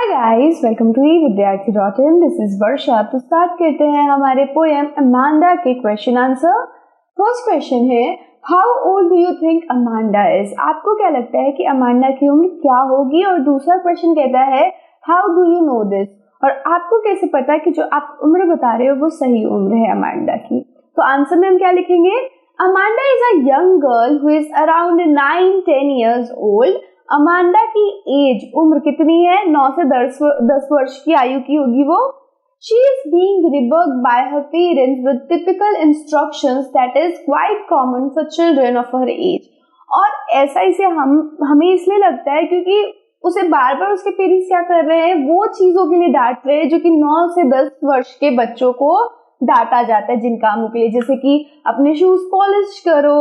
Hi guys, welcome to evidyarthi.in। This is Varsha. तो start करते हैं हमारे पोएम अमांडा के क्वेश्चन आंसर। फर्स्ट क्वेश्चन है, how old do you think Amanda is? आपको क्या लगता है कि अमांडा की उम्र क्या होगी? और दूसरा क्वेश्चन कहता है, how do you no this? और आपको कैसे पता है कि जो आप उम्र बता रहे हो वो सही उम्र है अमांडा की? तो आंसर में हम क्या लिखेंगे? Amanda is a young girl who is around 9-10 years old। Amanda की एज, उम्र कितनी है? 9 से 10 वर्ष की आयु की होगी वो। She is being rebuffed by her parents with typical instructions that is quite common for children of her age। और ऐसा इसे हमें इसलिए लगता है क्योंकि उसे बार बार उसके पेरेंट्स क्या कर रहे हैं, वो चीजों के लिए डांट रहे हैं जो कि 9 से 10 वर्ष के बच्चों को डांटा जाता है जिन कामों के लिए, जैसे कि अपने शूज पॉलिश करो,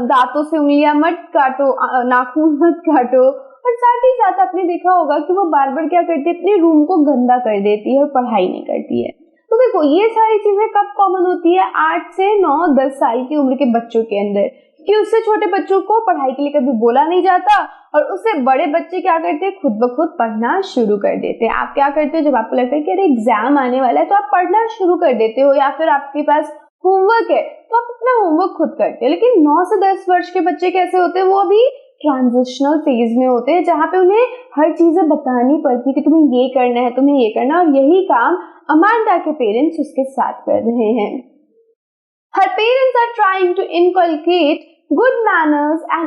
दांतों से उंगलियां मत काटो, नाखून मत काटो। और साथ ही साथ आपने देखा होगा कि वो बार बार क्या करती है, अपने रूम को गंदा कर देती है और पढ़ाई नहीं करती है। तो देखो, ये सारी चीजें कब कॉमन होती है? 8 से 9-10 साल की उम्र के बच्चों के अंदर, कि उससे छोटे बच्चों को पढ़ाई के लिए कभी बोला नहीं जाता और उससे बड़े बच्चे क्या करते हैं, खुद ब खुद पढ़ना शुरू कर देते हैं। आप क्या करते हो जब आपको लगता है कि अरे एग्जाम आने वाला है, तो आप पढ़ना शुरू कर देते हो, या फिर आपके पास होमवर्क है तो आप अपना होमवर्क खुद करते हो। लेकिन 9 से 10 वर्ष के बच्चे कैसे होते हैं? वो अभी ट्रांजिशनल फेज में होते हैं, जहाँ पे उन्हें हर चीजें बतानी पड़ती है कि तुम्हें ये करना है, तुम्हें ये करना है। और यही काम अमांडा के पेरेंट्स उसके साथ कर रहे हैं। Her parents are trying to inculcate good manners and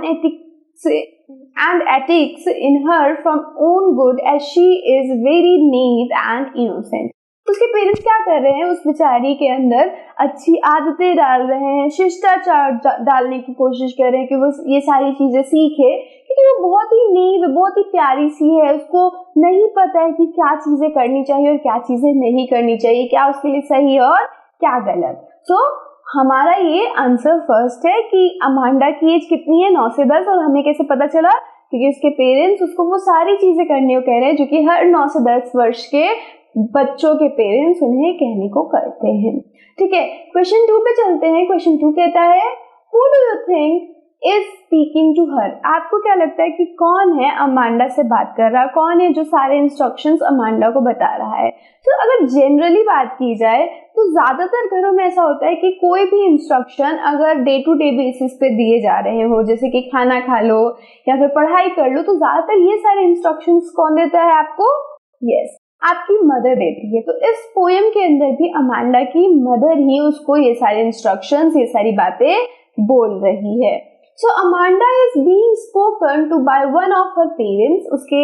ethics in her from own good as she is very naive and innocent। उसके पेरेंट्स क्या कर रहे हैं? उस बेचारी के अंदर अच्छी आदतें डाल रहे हैं, शिष्टाचार डालने की कोशिश कर रहे हैं कि वो ये सारी चीजें सीखे, क्योंकि वो बहुत ही नेव, बहुत ही प्यारी सी है। उसको नहीं पता है कि क्या चीजें करनी चाहिए और क्या चीजें नहीं करनी चाहिए, क्या उसके लिए सही है और क्या गलत। तो हमारा ये आंसर फर्स्ट है कि अमांडा की एज कितनी है? 9 से 10। और हमें कैसे पता चला? क्योंकि उसके पेरेंट्स उसको वो सारी चीजें करने को कह रहे हैं जो कि हर 9 से 10 वर्ष के बच्चों के पेरेंट्स उन्हें कहने को करते हैं। ठीक है, क्वेश्चन 2 पे चलते हैं। क्वेश्चन 2 कहता है, who do you think is speaking to her? आपको क्या लगता है कि कौन है अमांडा से बात कर रहा है? कौन है जो सारे इंस्ट्रक्शंस अमांडा को बता रहा है? तो अगर जनरली बात की जाए तो ज्यादातर घरों में ऐसा होता है कि कोई भी इंस्ट्रक्शन अगर डे टू डे बेसिस पे दिए जा रहे हो, जैसे कि खाना खा लो या फिर पढ़ाई कर लो, तो ज्यादातर ये सारे इंस्ट्रक्शंस कौन देता है आपको? यस, आपकी मदर देती है। तो इस पोएम के अंदर भी अमांडा की मदर ही उसको ये सारे इंस्ट्रक्शंस, ये सारी बातें बोल रही है। So Amanda is being spoken to by one of her parents। उसके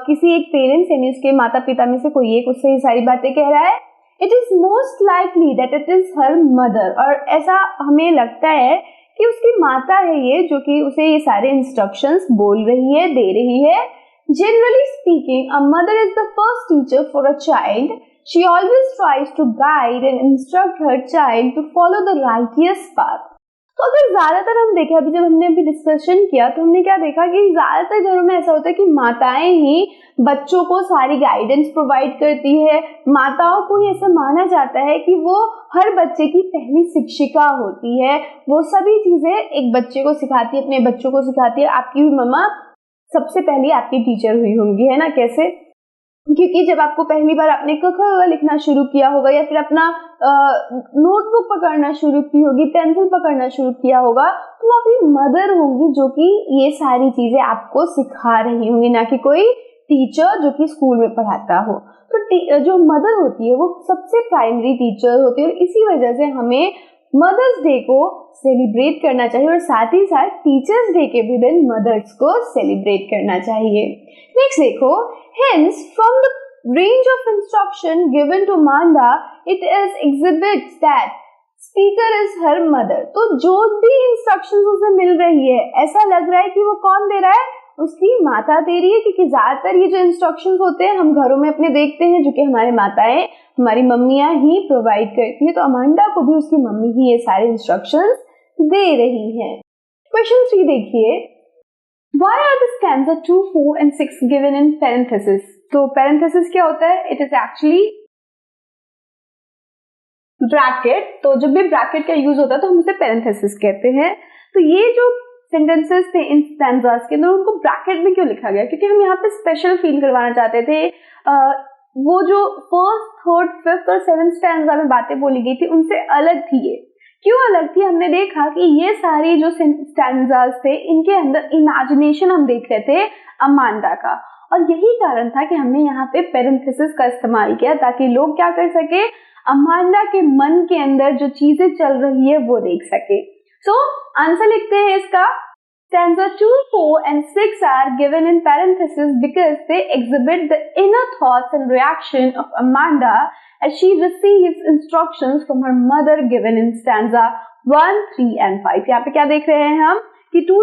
किसी एक पेरेंट्स यानी उसके माता पिता में से कोई एक उससे ये सारी बातें कह रहा है। It is most likely that it is her mother। और ऐसा हमें लगता है कि उसकी माता है ये, जो कि उसे ये सारे इंस्ट्रक्शंस बोल रही है, दे रही है। Generally speaking, a mother is the first teacher for a child। She always tries to guide and instruct her child to follow the righteous path। तो अगर ज्यादातर हम देखें, अभी जब हमने अभी डिस्कशन किया तो हमने क्या देखा कि ज्यादातर घरों में ऐसा होता है कि माताएं ही बच्चों को सारी गाइडेंस प्रोवाइड करती है। माताओं को ही ऐसा माना जाता है कि वो हर बच्चे की पहली शिक्षिका होती है। वो सभी चीजें एक बच्चे को सिखाती है, अपने बच्चों को सिखाती है। आपकी भी मम्मा सबसे पहली आपकी टीचर हुई होंगी, है ना? कैसे? क्योंकि जब आपको पहली बार आपने क ख ग लिखना शुरू किया होगा, या फिर अपना नोटबुक पकड़ना शुरू की होगी, पेंसिल पकड़ना शुरू किया होगा, तो आपकी मदर होंगी जो कि ये सारी चीजें आपको सिखा रही होंगी, ना कि कोई टीचर जो कि स्कूल में पढ़ाता हो। तो जो मदर होती है वो सबसे प्राइमरी टीचर होती है, और इसी वजह से हमें मदर्स डे को सेलिब्रेट करना चाहिए और साथ ही साथ टीचर्स डे के भी दिन मदर्स को सेलिब्रेट करना चाहिए। नेक्स्ट देखो, hence from the range of instruction given to Amanda, it is exhibits that speaker is her mother। तो जो भी इंस्ट्रक्शंस उसे मिल रही है, ऐसा लग रहा है कि वो कौन दे रहा है? उसकी माता दे रही है, क्योंकि ज्यादातर ये जो इंस्ट्रक्शंस होते हैं हम घरों में अपने देखते हैं जो कि हमारे माताएं, हमारी मम्मियां ही प्रोवाइड करती है। तो अमांडा को भी उसकी मम्मी ही ये सारे इंस्ट्रक्शंस दे रही है। क्वेश्चन 3 देखिए, Why are the stanza 2, 4 and 6 given in parenthesis? तो parenthesis क्या होता है? It is actually bracket. तो जब भी ब्रैकेट का यूज होता है तो हम उसे parenthesis कहते हैं। तो ये जो सेंटेंसेस थे इन स्टैंजास के अंदर उनको ब्रैकेट में क्यों लिखा गया, क्योंकि हम यहाँ पे स्पेशल फील करवाना चाहते थे। वो जो फर्स्ट, थर्ड, फिफ्थ और सेवेंथ स्टैंजा में बातें बोली गई थी उनसे अलग थी। ये क्यों अलग थी? हमने देखा कि ये सारी जो स्टैंजास थे इनके अंदर इमेजिनेशन हम देख रहे थे अमांडा का, और यही कारण था कि हमने यहाँ पे पेरेंथेसिस का इस्तेमाल किया ताकि लोग क्या कर सके, अमांडा के मन के अंदर जो चीजें चल रही है वो देख सके। सो आंसर लिखते हैं इसका। Stanza 2, 4 and 6 are given in parentheses because they exhibit the inner thoughts and reaction of Amanda as she receives instructions from her mother given in stanza 1, 3 and 5। यहाँ पे क्या देख रहे हैं हम कि 2,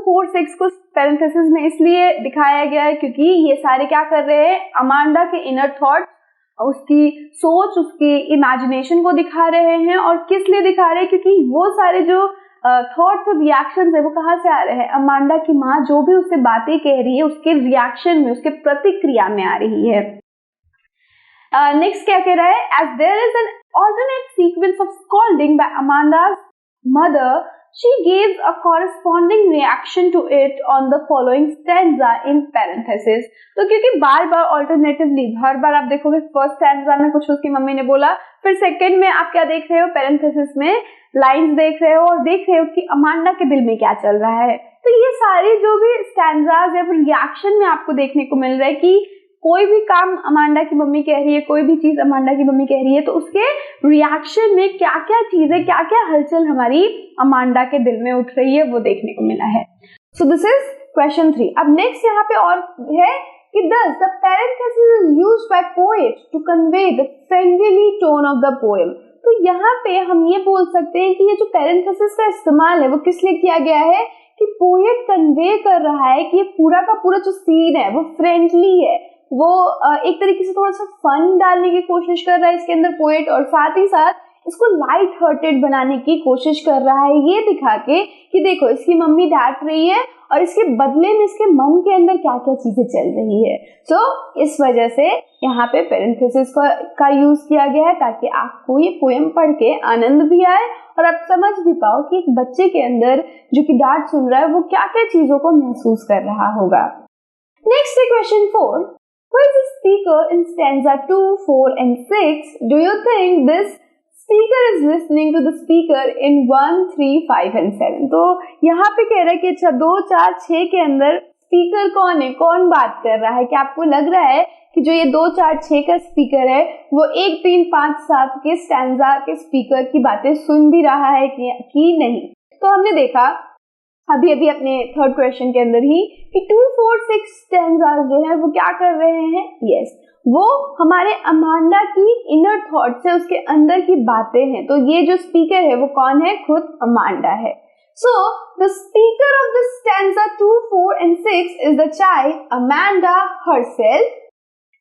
4, 6 को parentheses में इसलिए दिखाया गया है क्योंकि ये सारे क्या कर रहे हैं, अमांडा के इनर थॉट्स, उसकी सोच, उसकी इमेजिनेशन को दिखा रहे हैं। और किस लिए दिखा रहे हैं? क्योंकि वो सारे जो थॉट्स और रिएक्शंस है वो कहाँ से आ रहे हैं, अमांडा की माँ जो भी उससे बातें कह रही है उसके रिएक्शन में, उसके प्रतिक्रिया में आ रही है। नेक्स्ट क्या कह रहा है, as there is an alternate sequence of scolding by Amanda's mother, she gives a corresponding reaction to it on the following stanza in parentheses। तो क्योंकि बार बार ऑल्टरनेटिवली हर बार आप देखोगे फर्स्ट स्टैंजा में कुछ उसकी मम्मी ने बोला, फिर सेकंड में आप क्या देख रहे हो, पेरेंथेसिस में लाइंस देख रहे हो और देख रहे हो कि अमांडा के दिल में क्या चल रहा है। तो ये सारी जो भी स्टैंजाज है वो रिएक्शन में आपको देखने को मिल रहा है कि कोई भी काम अमांडा की मम्मी कह रही है, कोई भी चीज अमांडा की मम्मी कह रही है तो उसके रिएक्शन में क्या क्या चीजें, क्या क्या हलचल हमारी अमांडा के दिल में उठ रही है वो देखने को मिला है। So this is question 3। अब नेक्स्ट यहाँ पे और है कि thus the parenthesis is used by poets to convey the friendly tone of the poem। तो यहाँ पे हम ये बोल सकते हैं कि ये जो पेरेंथेसिस का इस्तेमाल है वो किस लिए किया गया है कि पोएट कन्वे कर रहा है कि ये पूरा का पूरा जो सीन है वो फ्रेंडली है, वो एक तरीके से थोड़ा सा फन डालने की कोशिश कर रहा है इसके अंदर पोएट, और साथ ही साथ इसको लाइट हार्टेड बनाने की कोशिश कर रहा है, ये दिखा के कि देखो इसकी मम्मी डांट रही है और इसके बदले में इसके मन के अंदर क्या क्या चीजें चल रही है। तो इस वजह से यहाँ पे पेरेंथेसिस का यूज किया गया है ताकि आपको ये पोएम पढ़ के आनंद भी आए और आप समझ भी पाओ कि एक बच्चे के अंदर जो कि डांट सुन रहा है वो क्या क्या चीजों को महसूस कर रहा होगा। नेक्स्ट है question 4। Who is the speaker in stanza 2, 4 and 6? Do you think this speaker is listening to the speaker in 1, 3, 5 and 7? तो यहाँ पे कह रहा है कि अच्छा 2, 4, 6 के अंदर स्पीकर कौन है, कौन बात कर रहा है? क्या आपको लग रहा है कि जो ये 2, 4, 6 का स्पीकर है वो 1, 3, 5, 7 के स्टैंजा के स्पीकर की बातें सुन भी रहा है कि नहीं? तो हमने देखा अभी अभी अपने थर्ड क्वेश्चन के अंदर ही कि 2, 4, 6 स्टैंजास जो है वो क्या कर रहे हैं, यस वो हमारे अमांडा की इनर थॉट्स है, उसके अंदर की बातें हैं। तो ये जो स्पीकर है वो कौन है, खुद अमांडा है। So the speaker of the stanza 2, 4 and 6 is the child Amanda herself.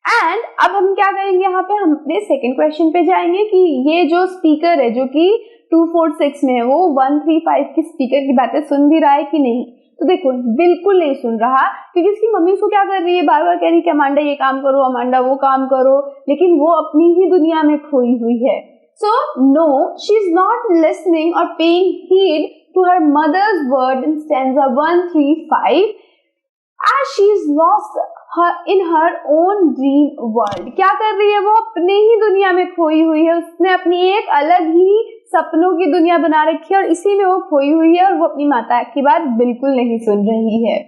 And अब हम क्या करेंगे, यहाँ पे हम अपने सेकेंड क्वेश्चन पे जाएंगे कि ये जो स्पीकर है जो कि 2, 4, 6 में है वो 1, 3, 5 की स्पीकर की बातें सुन भी रहा है कि नहीं? तो देखो बिल्कुल नहीं सुन रहा, क्योंकि उसकी मम्मी उसको क्या कर रही है, बार बार कह रही है कि अमांडा ये काम करो, अमांडा वो काम करो, लेकिन वो अपनी ही दुनिया में खोई हुई है। So no, she is not listening or paying heed to her mother's word in stanza 1, 3, 5 as she is lost in her own dream world। क्या कर रही है, वो अपने ही दुनिया में खोई हुई है, उसने अपनी एक अलग ही सपनों की दुनिया बना रखी है और इसी में वो खोई हुई है और वो अपनी माता की बात बिल्कुल नहीं सुन रही है।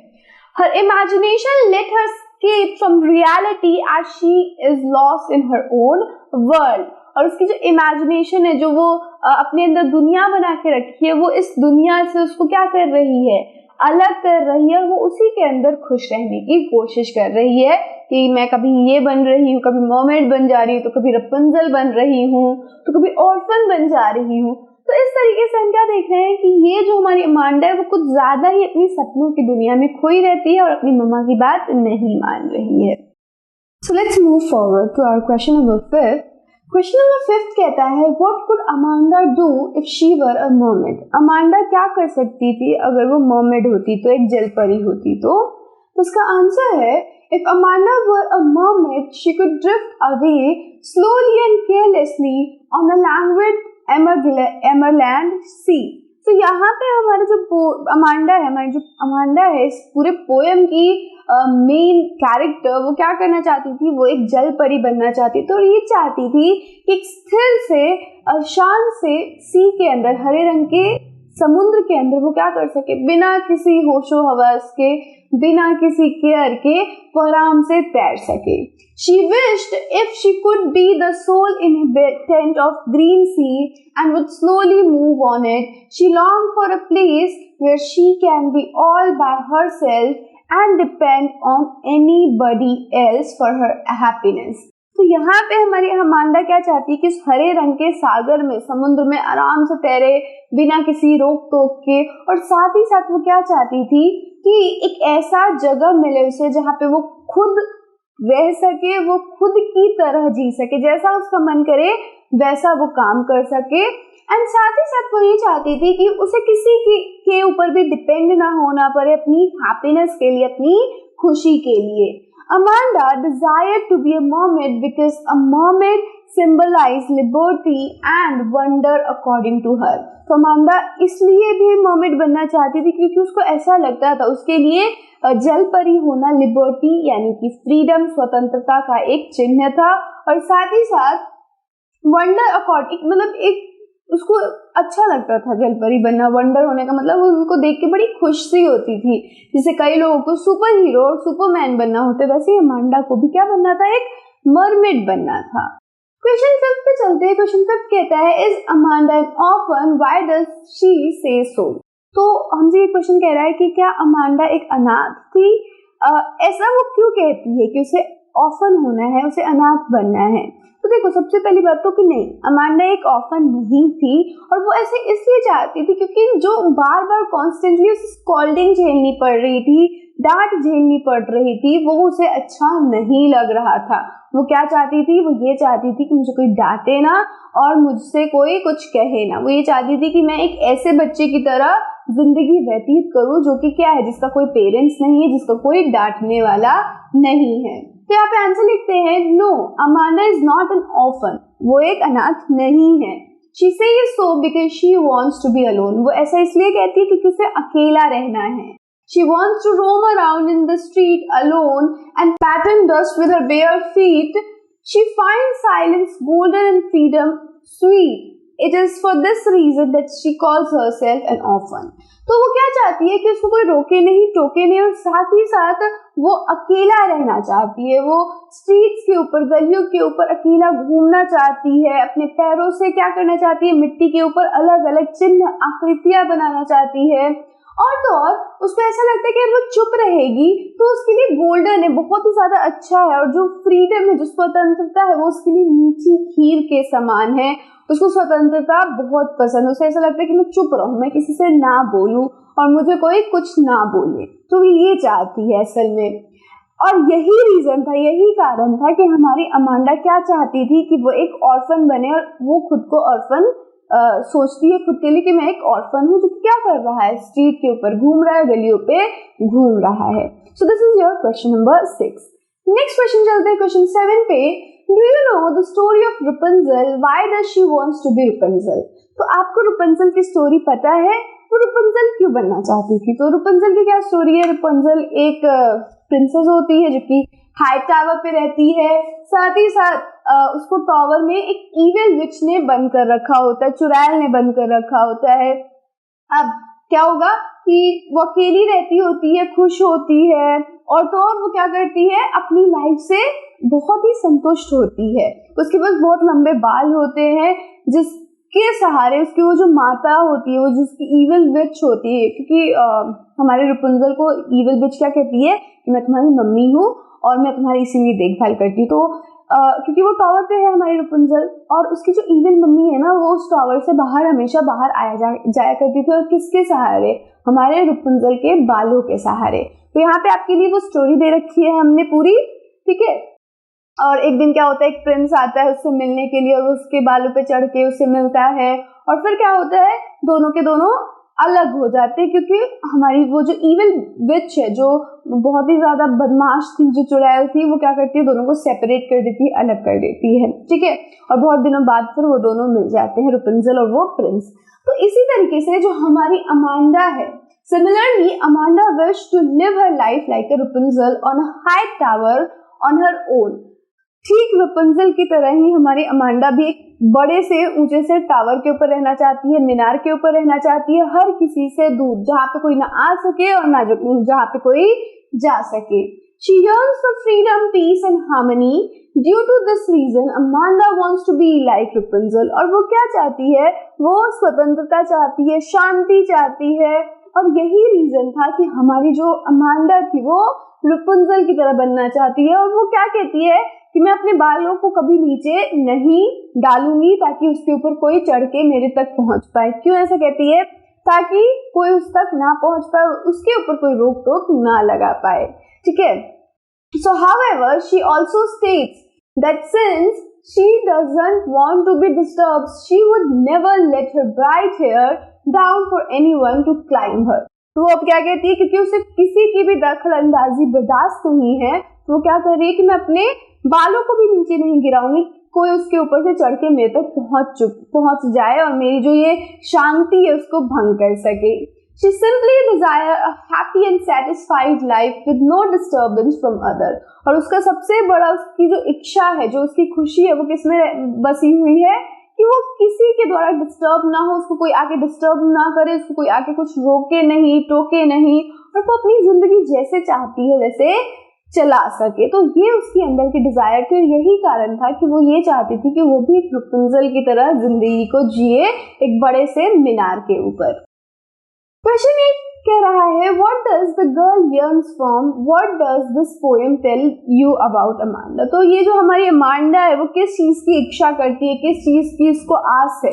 Her imagination let her escape from reality as she is lost in her own world। और उसकी जो इमेजिनेशन है, जो वो अपने अंदर दुनिया बना के रखी है, वो इस दुनिया से उसको क्या कर रही है, अलग कर रही है। वो उसी के अंदर खुश रहने की कोशिश कर रही है कि मैं कभी ये बन रही हूँ, कभी मर्मेड बन जा रही हूँ, तो कभी रपुंजल बन रही हूँ, तो कभी ऑर्फन बन जा रही हूँ। तो इस तरीके से हम क्या देख रहे हैं कि ये जो हमारी अमांडा है वो कुछ ज्यादा ही अपनी सपनों की दुनिया में खोई रहती है और अपनी मम्मा की बात नहीं मान रही है। So let's move forward to our question number 5। Question number 5 कहता है what could Amanda do if she were a mermaid. Amanda क्या कर सकती थी अगर वो मर्मेड होती, तो एक जलपरी होती। तो उसका आंसर है if Amanda were a mermaid she could drift away slowly and carelessly on a languid emerald sea तो यहाँ पे हमारे जो अमांडा है, हमारी जो अमांडा है इस पूरे पोएम की मेन कैरेक्टर, वो क्या करना चाहती थी, वो एक जल परी बनना चाहती थी। और ये चाहती थी कि एक स्थिर से शांत से सी के अंदर, हरे रंग के समुद्र के अंदर वो क्या कर सके, बिना किसी होशो हवस के, बिना किसी केयर के वो आराम से तैर सके। She wished if she could be the sole inhabitant of green sea and would slowly move on it. She longed for a place where she can be all by herself and depend on anybody else for her happiness. तो यहाँ पे हमारी Amanda क्या चाहती है कि उस हरे रंग के सागर में, समुद्र में आराम से तैरे बिना किसी रोक टोक के, और साथ ही साथ वो क्या चाहती थी कि एक ऐसा जगह मिले उसे जहाँ पे वो खुद रह सके, वो खुद की तरह जी सके, जैसा उसका मन करे वैसा वो काम कर सके। एंड साथ ही साथ वो ये चाहती थी कि उसे किसी के ऊपर भी डिपेंड ना होना पड़े अपनी हैप्पीनेस के लिए, अपनी खुशी के लिए। Amanda desired to be a mermaid because a mermaid symbolized liberty and wonder according to her. तो अमांडा इसलिए भी मर्मेड बनना चाहती थी क्योंकि उसको ऐसा लगता था उसके लिए जल परी होना लिबर्टी यानी कि फ्रीडम, स्वतंत्रता का एक चिन्ह था। और साथ ही साथ वंडर अकॉर्डिंग, मतलब एक उसको अच्छा लगता था जल परी बनना। वंडर होने का मतलब उनको देख के बड़ी खुशी होती थी, जैसे कई लोगों को सुपर हीरो और सुपरमैन बनना होता है, वैसे अमांडा को भी क्या बनना था, एक मरमेड बनना था। क्वेश्चन 5 पे चलते हैं। क्वेश्चन 5 कहता है is Amanda N orphan, why does she से सो। तो हमसे ये क्वेश्चन कह रहा है कि क्या अमांडा एक अनाथ थी, ऐसा वो क्यों कहती है कि उसे ऑर्फन होना है, उसे अनाथ बनना है। तो देखो सबसे पहली बात तो कि नहीं, अमांडा एक ऑर्फन नहीं थी, और वो ऐसे इसलिए चाहती थी क्योंकि जो बार बार कॉन्स्टेंटली उसे स्कॉल्डिंग झेलनी पड़ रही थी, डांट झेलनी पड़ रही थी, वो उसे अच्छा नहीं लग रहा था। वो क्या चाहती थी, वो ये चाहती थी कि मुझे कोई डांटे ना और मुझसे कोई कुछ कहे ना। वो ये चाहती थी कि मैं एक ऐसे बच्चे की तरह जिंदगी व्यतीत करूं जो कि क्या है, जिसका कोई पेरेंट्स नहीं है, जिसका कोई डांटने वाला नहीं है। तो यहाँ पे आंसर लिखते हैं no, Amanda is not an orphan, वो एक अनाथ नहीं है। She says so because she wants to be alone, वो ऐसा इसलिए कहती है क्योंकि उसे अकेला रहना है। She wants to roam around in the street alone and pattern dust with her bare feet. She finds silence golden and freedom sweet. It is for this reason that she calls herself an orphan. तो वो क्या चाहती है कि उसको कोई रोके नहीं, टोके नहीं, और साथ ही साथ वो अकेला रहना चाहती है। वो स्ट्रीट्स के ऊपर, गलियों के ऊपर अकेला घूमना चाहती है, अपने पैरों से क्या करना चाहती है, मिट्टी के ऊपर अलग अलग चिन्ह, आकृतियां बनाना चाहती है। और तो और उसको ऐसा लगता है कि अगर वो चुप रहेगी तो उसके लिए गोल्डन है, बहुत ही ज्यादा अच्छा है, और जो फ्रीडम है, जो स्वतंत्रता है, वो उसके लिए मीठी खीर के समान है। उसको स्वतंत्रता बहुत पसंद है, उसे ऐसा लगता है कि मैं चुप रहूं, मैं किसी से ना बोलूं और मुझे कोई कुछ ना बोले। तो ये चाहती है असल में, और यही रीजन था, यही कारण था कि हमारी अमांडा क्या चाहती थी कि वो एक ऑर्फन बने, और वो खुद को ऑर्फन सोचती है खुद के लिए कि मैं एक ऑर्फन हूँ जो क्या कर रहा है, स्ट्रीट के ऊपर घूम रहा है, गलियों पे घूम रहा है। So this is your question number 6। Next question चलते हैं क्वेश्चन 7 पे। Do you know the story of Rapunzel, why does she wants to be Rapunzel. तो आपको रपुंजल की स्टोरी पता है, वो रपुंजल क्यों बनना चाहती थी। तो रपुंजल की क्या स्टोरी है, रपुंजल एक प्रिंसेस होती है जो कि हाई टावर पे रहती है, साथ ही साथ उसको टावर में एक ईविल विच ने बंद कर रखा होता है, चुड़ैल ने बंद कर रखा होता है। अब क्या होगा कि वो अकेली रहती होती है, खुश होती है, और तो और वो क्या करती है, अपनी लाइफ से बहुत ही संतुष्ट होती है। उसके पास बहुत लंबे बाल होते हैं जिसके सहारे उसकी वो जो माता होती है, वो जिसकी ईविल विच होती है, क्योंकि हमारे रपुंजल को ईविल विच क्या कहती है कि मैं तुम्हारी मम्मी हूँ और मैं तुम्हारी इसीलिए देखभाल करती हूँ। तो क्योंकि वो टावर पे है हमारी रपुंजल, और उसकी जो ईविल मम्मी है ना, वो उस टावर से बाहर हमेशा बाहर जाया करती थी, और किसके सहारे, हमारे रपुंजल के बालों के सहारे। तो यहाँ पे आपके लिए वो स्टोरी दे रखी है हमने पूरी, ठीक है। और एक दिन क्या होता है, एक प्रिंस आता है उससे मिलने के लिए, और उसके बालों पे चढ़ के उससे मिलता है, और फिर क्या होता है, दोनों के दोनों अलग हो जाते हैं, क्योंकि हमारी वो जो ईविल विच है, जो बहुत ही ज्यादा बदमाश थी, जो चुड़ैल थी, वो क्या करती है, दोनों को सेपरेट कर देती है, अलग कर देती है, ठीक है। और बहुत दिनों बाद फिर वो दोनों मिल जाते हैं, रपुंजल और वो प्रिंस। तो इसी तरीके से जो हमारी अमांडा है, similarly Amanda wish to live her life like a Rapunzel on a high tower on her own. ठीक रपुंजल की तरह ही हमारी अमांडा भी एक बड़े से ऊंचे से टावर के ऊपर रहना चाहती है, मीनार के ऊपर रहना चाहती है, हर किसी से दूर, जहाँ पे कोई ना आ सके और ना जहाँ पे कोई जा सके। She yearns for freedom, peace and harmony. Due to this reason, Amanda wants to be like Rapunzel. और वो क्या चाहती है? वो स्वतंत्रता चाहती है, शांति चाहती है, और यही रीजन था कि हमारी जो अमांडा थी वो Rapunzel की तरह बनना चाहती है। और वो क्या कहती है कि मैं अपने बालों को कभी नीचे नहीं डालूंगी ताकि उसके ऊपर कोई चढ़ के मेरे तक पहुंच पाए। क्यों ऐसा कहती है? ताकि कोई उस तक ना पहुंच पाए, उसके ऊपर कोई रोक टोक ना लगा पाए। ठीक है। So however, she also states that since she doesn't want to be disturbed, she would never let her bright hair down for anyone to climb her. तो अब क्या कहती है, क्योंकि उसे किसी की भी दखल अंदाजी बर्दाश्त नहीं है, तो वो क्या कर रही है कि मैं अपने बालों को भी नीचे नहीं गिराऊंगी, कोई उसके ऊपर से चढ़ के मेरे तक पहुंच जाए और मेरी जो ये शांति है उसको भंग कर सके। She simply desire a happy and satisfied life with no disturbance from other. और उसका सबसे बड़ा, उसकी जो इच्छा है, जो उसकी खुशी है, वो किसमें बसी हुई है कि वो किसी के द्वारा डिस्टर्ब ना हो, उसको कोई आके डिस्टर्ब ना करे, उसको कोई आके कुछ रोके नहीं, टोके नहीं, और वो अपनी जिंदगी जैसे चाहती है वैसे चला सके। तो ये उसके अंदर की डिजायर थी, और यही कारण था कि वो ये चाहती थी कि वो भी एक रपुंजल की तरह जिंदगी को जिए एक बड़े से मीनार के ऊपर। क्वेश्चन 8 कह रहा है, What does the girl yearns from? What does this poem tell you about Amanda? तो ये जो हमारी अमांडा है वो किस चीज की इच्छा करती है, किस चीज की इसको आस है?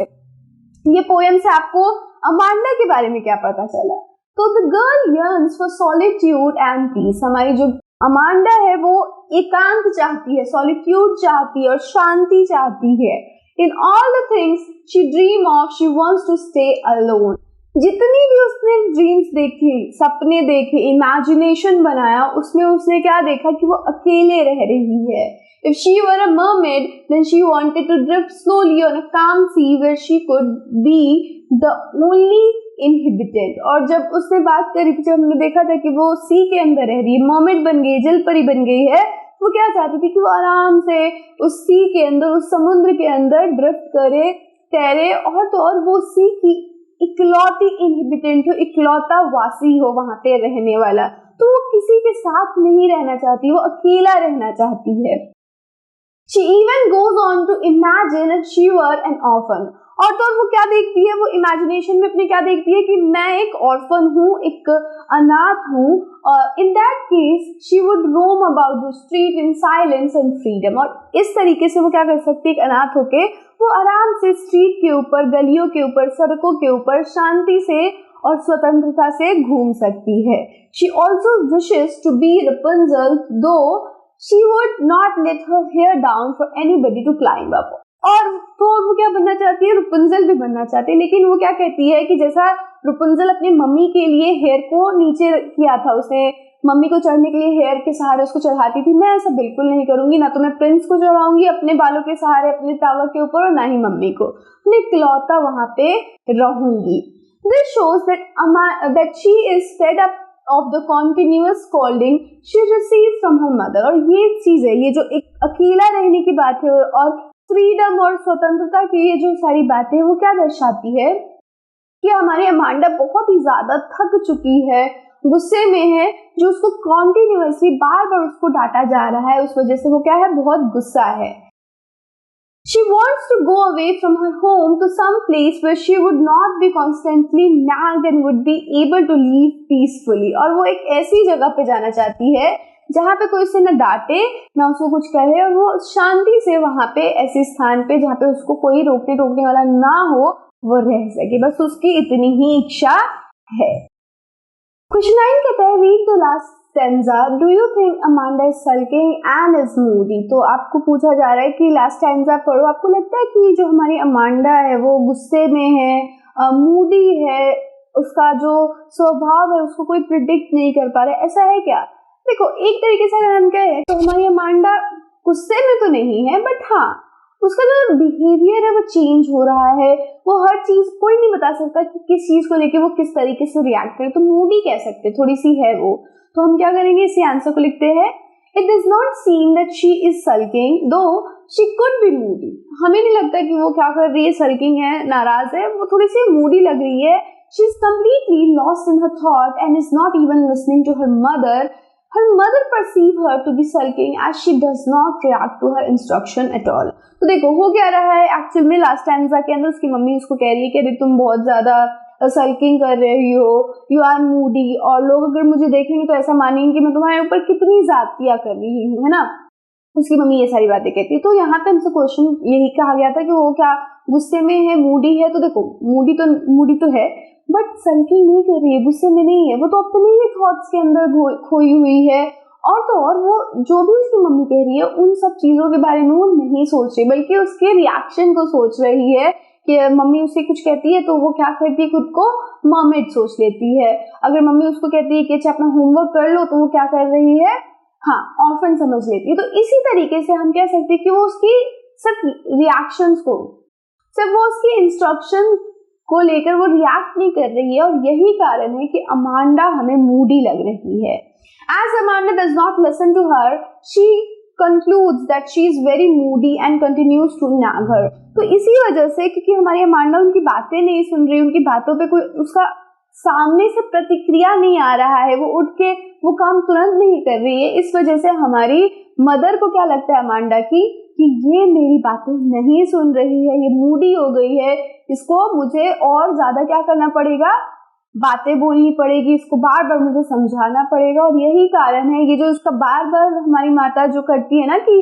ये पोएम से आपको अमांडा के बारे में क्या पता चला? तो the girl yearns for solitude and peace. हमारी जो अमांडा है वो एकांत चाहती है, सॉलिट्यूड चाहती है और शांति चाहती है। In all the things she dream of, she wants to stay alone. जितनी भी उसने ड्रीम्स देखी, सपने देखे, इमेजिनेशन बनाया, उसमें उसने क्या देखा कि वो अकेले रह रही है। If she were a mermaid, then she wanted to drift slowly on a calm sea where she could be the only inhabitant. और जब उसने बात करी थी, जब हमने देखा था कि वो सी के अंदर रह रही है, मर्मेड बन गई, जलपरी बन गई है, वो क्या चाहती थी कि वो आराम से उस सी के अंदर, उस समुद्र के अंदर ड्रिफ्ट करे, तैरे, और तो और वो सी की इकलौती इनहिबिटेंट हो, इकलौता वासी हो वहां पे रहने वाला। तो वो किसी के साथ नहीं रहना चाहती, वो अकेला रहना चाहती है। She even goes on to imagine if she were an orphan. और तो वो क्या देखती है, वो इमेजिनेशन में अपने क्या देखती है कि मैं एक ऑर्फन हूँ, एक अनाथ हूँ, और in that case she would roam about the street in silence and freedom. और इस तरीके से वो क्या कर सकती है, एक अनाथ होके वो आराम से स्ट्रीट के ऊपर, गलियों के ऊपर, सड़कों के ऊपर शांति से और स्वतंत्रता से घूम सकती है। She also wishes to be Rapunzel, though she would not let her hair down for anybody to climb up. और तो वो क्या बनना चाहती है, रुपुंजल भी बनना चाहती है, लेकिन वो क्या कहती है कि जैसा रुपुंजल अपनी मम्मी के लिए हेयर को नीचे किया था, उसने मम्मी को चढ़ने के लिए हेयर के सहारे उसको चढ़ाती थी, मैं ऐसा बिल्कुल नहीं करूंगी, ना तो मैं प्रिंस को चढ़ाऊंगी अपने बालों के सहारे अपने टावर के ऊपर, और ना ही मम्मी को, मैं इकलौता वहां पे रहूंगी। This shows that she is fed up of the continuous scolding she receives from her mother. और ये चीज है, ये जो एक अकेला रहने की बात है और फ्रीडम और स्वतंत्रता की ये जो सारी बातें हैं, वो क्या दर्शाती है कि हमारी अमांडा बहुत ही ज्यादा थक चुकी है, गुस्से में है, जो उसको कॉन्टिन्यूअसली बार बार उसको डांटा जा रहा है, उस वजह से वो क्या है, बहुत गुस्सा है। She wants to go away from her home to some place where she would not be constantly nagged and would be able to live peacefully. और वो एक ऐसी जगह पे जाना चाहती है जहाँ पे कोई उसे न डांटे, ना उसको कुछ कहे, और वो शांति से वहाँ पे ऐसे स्थान पे जहाँ पे उसको कोई रोकने टोकने वाला ना हो, वो रह सके, बस उसकी इतनी ही इच्छा है। Question 9 कहता है, read the last stanza. Do you think Amanda is sulking and is moody? तो आपको पूछा जा रहा है कि लास्ट स्टैंजा पढ़ो, आपको लगता है कि जो हमारी अमांडा है वो गुस्से में है, मूडी है, उसका जो स्वभाव है उसको कोई प्रिडिक्ट नहीं कर पा रहा है, ऐसा है क्या? देखो, एक तरीके से अगर हम कहें तो हमारी अमांडा गुस्से में तो नहीं है, बट हाँ, उसका जो बिहेवियर है वो चेंज हो रहा है, वो हर चीज, कोई नहीं बता सकता कि किस चीज को लेके वो किस तरीके से रिएक्ट करे, तो मूडी कह सकते, थोड़ी सी है वो। तो हम क्या करेंगे, इसी आंसर को लिखते हैं, it does not seem that she is sulking दो शी कुड बी मूडी। हमें नहीं लगता कि वो क्या कर रही है, सल्किंग है, नाराज है, वो थोड़ी सी मूडी लग रही है। She is completely lost in her thought and is not even listening to her mother. Her mother perceive her to be sulking as she does not react to her instruction at all. तो देखो हो क्या रहा है actual में, last stanza के अंदर उसकी मम्मी उसको कह रही है कि अरे तुम बहुत ज्यादा सल्किंग कर रही हो, यू आर मूडी, और लोग अगर मुझे देखेंगे तो ऐसा मानेंगे कि मैं तुम्हारे ऊपर कितनी ज्यादतियां कर रही हूँ, है ना। उसकी मम्मी ये सारी बातें कहती है। तो यहाँ पे हमसे क्वेश्चन यही कहा गया था कि वो क्या गुस्से में है, मूडी है। तो देखो मूडी तो है, बट सल्किंग नहीं कर रही है, गुस्से में नहीं है, वो तो अपने ही थॉट्स के अंदर खोई हुई है। और तो और वो जो भी उसकी मम्मी कह रही है उन सब चीजों के बारे में वो नहीं सोच रही, बल्कि उसके रिएक्शन को सोच रही है कि मम्मी उसे कुछ कहती है तो वो क्या करती है, खुद को मर्मेड सोच लेती है। अगर मम्मी उसको कहती है कि अच्छा अपना होमवर्क कर लो, तो वो क्या कर रही है, हाँ ऑर्फन समझ लेती है। तो इसी तरीके से हम कह सकते हैं कि वो उसकी सिर्फ रिएक्शंस को, सिर्फ वो उसकी इंस्ट्रक्शन को लेकर वो रिएक्ट नहीं कर रही है, और यही कारण है कि अमांडा हमें मूडी लग रही है। As Amanda does not listen to her, she concludes that she is very moody and continues to nag her. तो इसी वजह से, क्योंकि हमारी अमांडा उनकी बातें नहीं सुन रही, उनकी बातों पे कोई उसका सामने से प्रतिक्रिया नहीं आ रहा है, वो उठ के वो काम तुरंत नहीं कर रही है, इस वजह से हमारी मदर को क्या लगता है अमांडा की कि ये मेरी बातें नहीं सुन रही है, ये मूडी हो गई है, इसको मुझे और ज्यादा क्या करना पड़ेगा, बातें बोलनी पड़ेगी, इसको बार बार मुझे समझाना पड़ेगा। और यही कारण है ये जो इसका बार बार हमारी माता जो करती है ना कि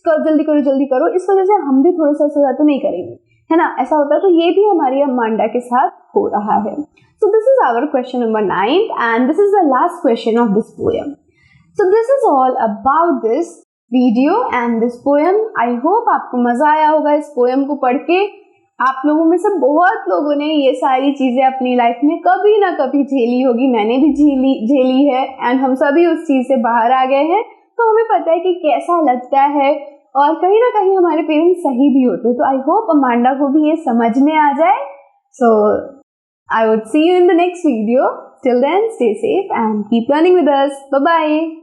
जल्दी करो जल्दी करो, इस वजह से हम भी थोड़ा सा तो नहीं करेंगे, है ना, ऐसा होता है। तो ये भी हमारी अमांडा के साथ हो रहा है। So this is our question number 9 and this is the last question of this poem. So this is all about this video and this poem. I hope आपको मजा आया होगा इस पोएम को पढ़ के। आप लोगों में से बहुत लोगों ने ये सारी चीजें अपनी लाइफ में कभी ना कभी झेली होगी, मैंने भी झेली है, एंड हम सभी उस चीज से बाहर आ गए हैं। तो हमें पता है कि कैसा लगता है, और कहीं ना कहीं हमारे पेरेंट्स सही भी होते हैं। तो आई होप अमांडा को भी ये समझ में आ जाए। So I would see you in the next video. Till then stay safe and keep learning with us. Bye bye.